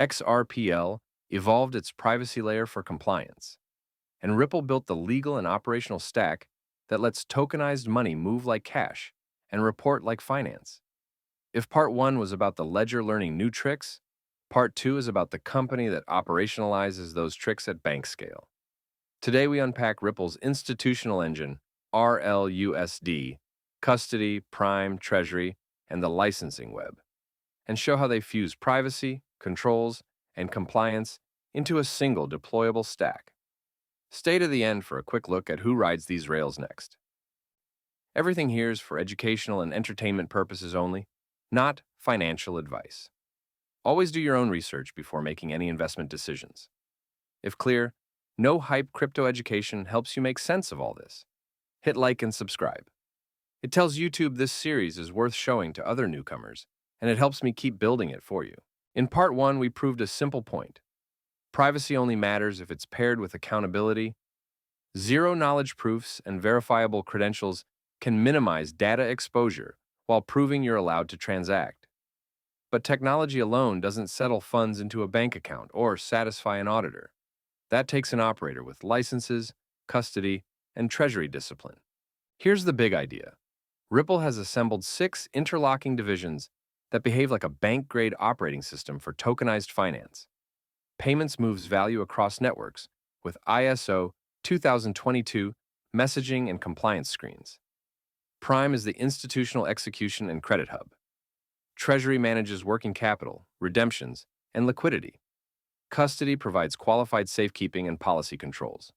XRPL evolved its privacy layer for compliance, and Ripple built the legal and operational stack that lets tokenized money move like cash and report like finance. If part one was about the ledger learning new tricks, part two is about the company that operationalizes those tricks at bank scale. Today we unpack Ripple's institutional engine, RLUSD, custody, prime, treasury, and the licensing web, and show how they fuse privacy, controls, and compliance into a single deployable stack. Stay to the end for a quick look at who rides these rails next. Everything here is for educational and entertainment purposes only, not financial advice. Always do your own research before making any investment decisions. If clear, no hype crypto education helps you make sense of all this. Hit like and subscribe. It tells YouTube this series is worth showing to other newcomers, and it helps me keep building it for you. In part one, we proved a simple point. Privacy only matters if it's paired with accountability. Zero-knowledge proofs and verifiable credentials can minimize data exposure while proving you're allowed to transact. But technology alone doesn't settle funds into a bank account or satisfy an auditor. That takes an operator with licenses, custody, and treasury discipline. Here's the big idea. Ripple has assembled 6 interlocking divisions that behave like a bank-grade operating system for tokenized finance. Payments moves value across networks with ISO 2022 messaging and compliance screens. Prime is the institutional execution and credit hub. Treasury manages working capital, redemptions, and liquidity. Custody provides qualified safekeeping and policy controls.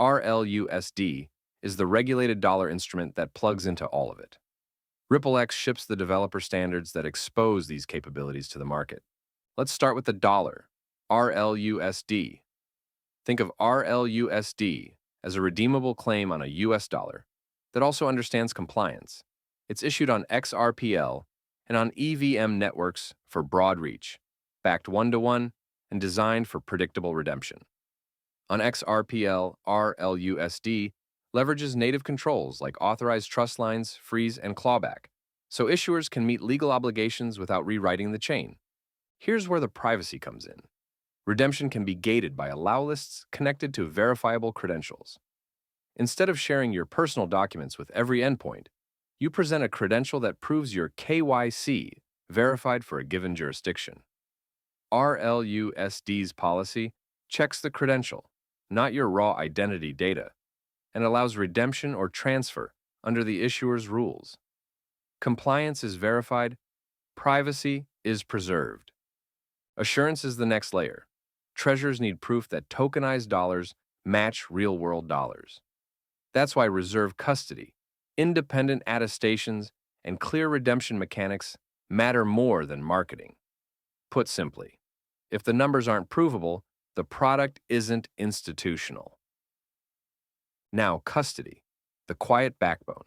RLUSD is the regulated dollar instrument that plugs into all of it. RippleX ships the developer standards that expose these capabilities to the market. Let's start with the dollar, RLUSD. Think of RLUSD as a redeemable claim on a US dollar that also understands compliance. It's issued on XRPL and on EVM networks for broad reach, backed one-to-one, and designed for predictable redemption. On XRPL, RLUSD leverages native controls like authorized trust lines, freeze, and clawback, so issuers can meet legal obligations without rewriting the chain. Here's where the privacy comes in. Redemption can be gated by Allowlists connected to verifiable credentials. Instead of sharing your personal documents with every endpoint, you present a credential that proves your KYC verified for a given jurisdiction. RLUSD's policy checks the credential, not your raw identity data, and allows redemption or transfer under the issuer's rules. Compliance is verified, privacy is preserved. Assurance is the next layer. Treasurers need proof that tokenized dollars match real-world dollars. That's why reserve custody, independent attestations, and clear redemption mechanics matter more than marketing. Put simply, if the numbers aren't provable, the product isn't institutional. Now, custody, the quiet backbone.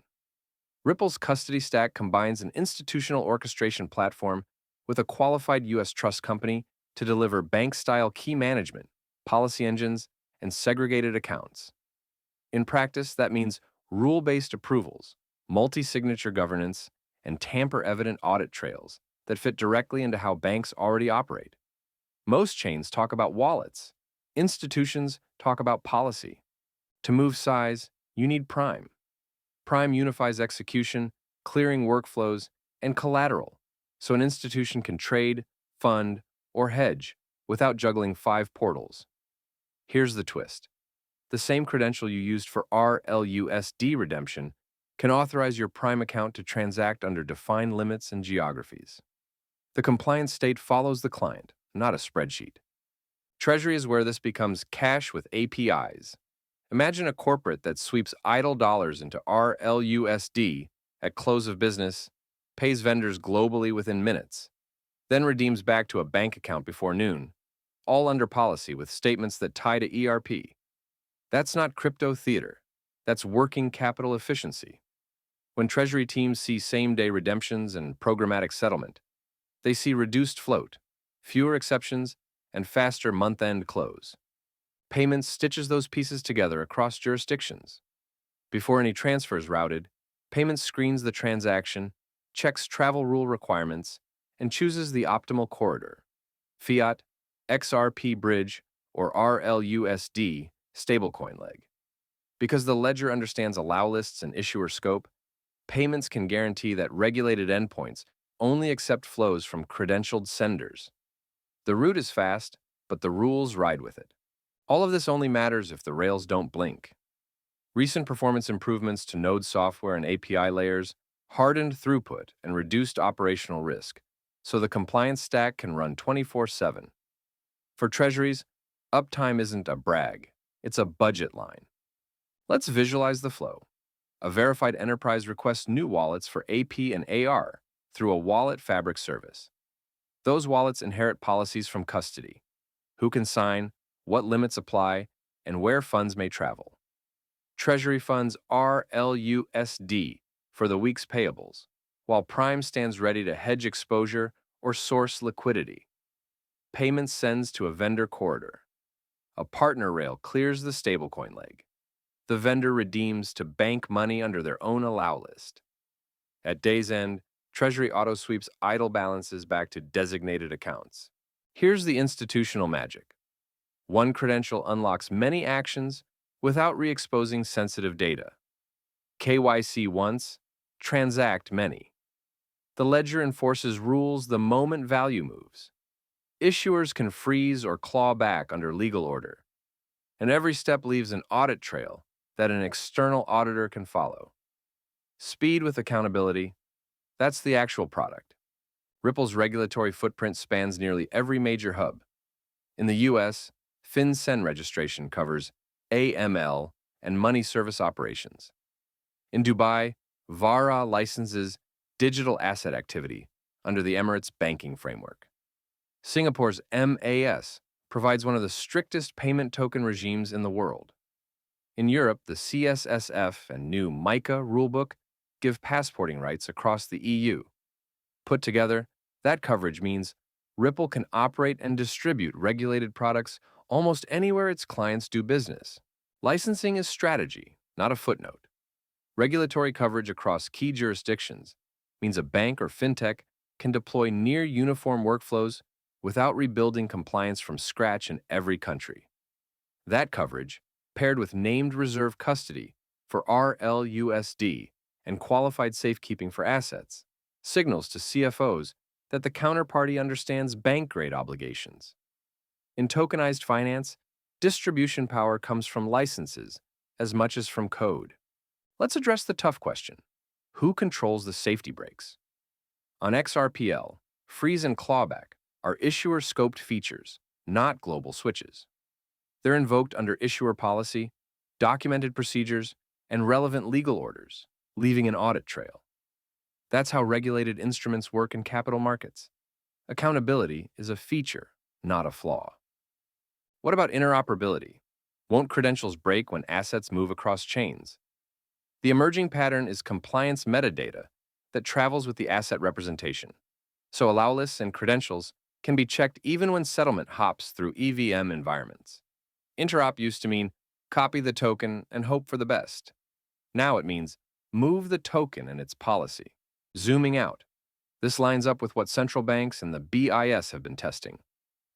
Ripple's custody stack combines an institutional orchestration platform with a qualified U.S. trust company to deliver bank-style key management, policy engines, and segregated accounts. In practice, that means rule-based approvals, multi-signature governance, and tamper-evident audit trails that fit directly into how banks already operate. Most chains talk about wallets. Institutions talk about policy. To move size, you need Prime. Prime unifies execution, clearing workflows, and collateral, so an institution can trade, fund, or hedge without juggling 5 portals. Here's the twist. The same credential you used for RLUSD redemption can authorize your Prime account to transact under defined limits and geographies. The compliance state follows the client, not a spreadsheet. Treasury is where this becomes cash with APIs. Imagine a corporate that sweeps idle dollars into RLUSD at close of business, pays vendors globally within minutes, then redeems back to a bank account before noon, all under policy with statements that tie to ERP. That's not crypto theater. That's working capital efficiency. When Treasury teams see same-day redemptions and programmatic settlement, they see reduced float, fewer exceptions, and faster month-end close. Payments stitches those pieces together across jurisdictions. Before any transfer is routed, Payments screens the transaction, checks travel rule requirements, and chooses the optimal corridor: fiat, XRP bridge, or RLUSD stablecoin leg. Because the ledger understands Allowlists and issuer scope, payments can guarantee that regulated endpoints only accept flows from credentialed senders. The route is fast, but the rules ride with it. All of this only matters if the rails don't blink. Recent performance improvements to node software and API layers hardened throughput and reduced operational risk, so the compliance stack can run 24/7. For Treasuries, uptime isn't a brag, it's a budget line. Let's visualize the flow. A verified enterprise requests new wallets for AP and AR through a wallet fabric service. Those wallets inherit policies from custody: who can sign, what limits apply, and where funds may travel. Treasury funds RLUSD for the week's payables, while Prime stands ready to hedge exposure or source liquidity. Payments sends to a vendor corridor. A partner rail clears the stablecoin leg. The vendor redeems to bank money under their own allow list. At day's end, Treasury auto-sweeps idle balances back to designated accounts. Here's the institutional magic. One credential unlocks many actions without re-exposing sensitive data. KYC once, transact many. The ledger enforces rules the moment value moves. Issuers can freeze or claw back under legal order, and every step leaves an audit trail that an external auditor can follow. Speed with accountability, that's the actual product. Ripple's regulatory footprint spans nearly every major hub. In the US, FinCEN registration covers AML and money service operations. In Dubai, VARA licenses digital asset activity under the Emirates banking framework. Singapore's MAS provides one of the strictest payment token regimes in the world. In Europe, the CSSF and new MiCA rulebook give passporting rights across the EU. Put together, that coverage means Ripple can operate and distribute regulated products almost anywhere its clients do business. Licensing is strategy, not a footnote. Regulatory coverage across key jurisdictions means a bank or fintech can deploy near-uniform workflows without rebuilding compliance from scratch in every country. That coverage, paired with named reserve custody for RLUSD and qualified safekeeping for assets, signals to CFOs that the counterparty understands bank-grade obligations. In tokenized finance, distribution power comes from licenses as much as from code. Let's address the tough question: who controls the safety brakes? On XRPL, freeze and clawback are issuer-scoped features, not global switches. They're invoked under issuer policy, documented procedures, and relevant legal orders, leaving an audit trail. That's how regulated instruments work in capital markets. Accountability is a feature, not a flaw. What about interoperability? Won't credentials break when assets move across chains? The emerging pattern is compliance metadata that travels with the asset representation. So allowlists and credentials can be checked even when settlement hops through EVM environments. Interop used to mean copy the token and hope for the best. Now it means move the token and its policy. Zooming out, this lines up with what central banks and the BIS have been testing: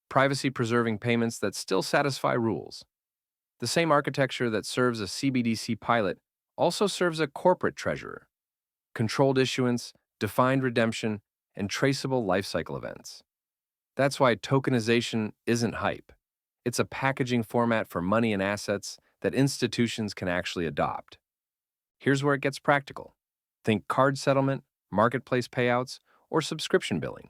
privacy-preserving payments that still satisfy rules. The same architecture that serves a CBDC pilot also serves a corporate treasurer: controlled issuance, defined redemption, and traceable lifecycle events. That's why tokenization isn't hype. It's a packaging format for money and assets that institutions can actually adopt. Here's where it gets practical. Think card settlement, marketplace payouts, or subscription billing.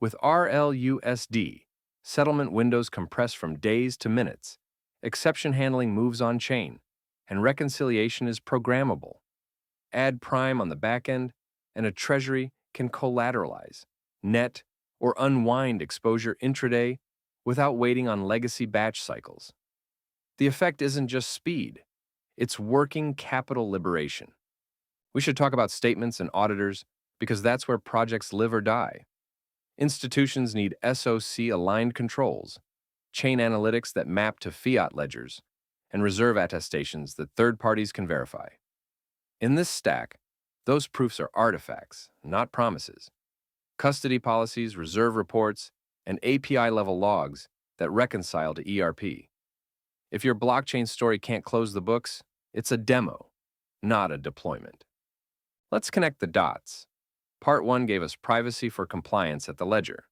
With RLUSD, settlement windows compress from days to minutes, exception handling moves on-chain, and reconciliation is programmable. Add Prime on the back end, and a treasury can collateralize, net, or unwind exposure intraday without waiting on legacy batch cycles. The effect isn't just speed, it's working capital liberation. We should talk about statements and auditors because that's where projects live or die. Institutions need SOC-aligned controls, chain analytics that map to fiat ledgers, and reserve attestations that third parties can verify. In this stack, those proofs are artifacts, not promises. Custody policies, reserve reports, and API-level logs that reconcile to ERP. If your blockchain story can't close the books, it's a demo, not a deployment. Let's connect the dots. Part 1 gave us privacy for compliance at the ledger.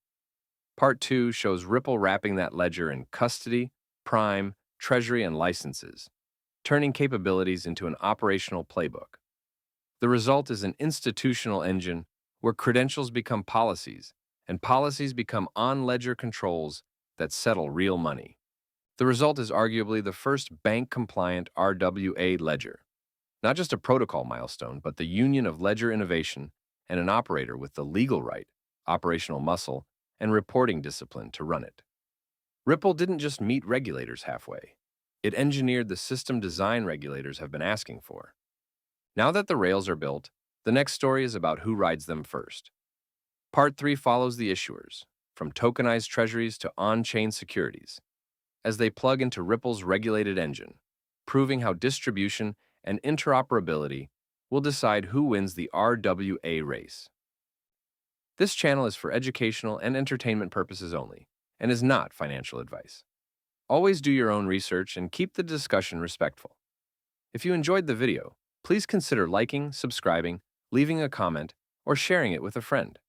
Part 2 shows Ripple wrapping that ledger in custody, prime, treasury, and licenses, turning capabilities into an operational playbook. The result is an institutional engine where credentials become policies, and policies become on-ledger controls that settle real money. The result is arguably the first bank-compliant RWA ledger. Not just a protocol milestone, but the union of ledger innovation and an operator with the legal right, operational muscle, and reporting discipline to run it. Ripple didn't just meet regulators halfway. It engineered the system design regulators have been asking for. Now that the rails are built, the next story is about who rides them first. Part 3 follows the issuers, from tokenized treasuries to on-chain securities, as they plug into Ripple's regulated engine, proving how distribution and interoperability will decide who wins the RWA race. This channel is for educational and entertainment purposes only, and is not financial advice. Always do your own research and keep the discussion respectful. If you enjoyed the video, please consider liking, subscribing, leaving a comment, or sharing it with a friend.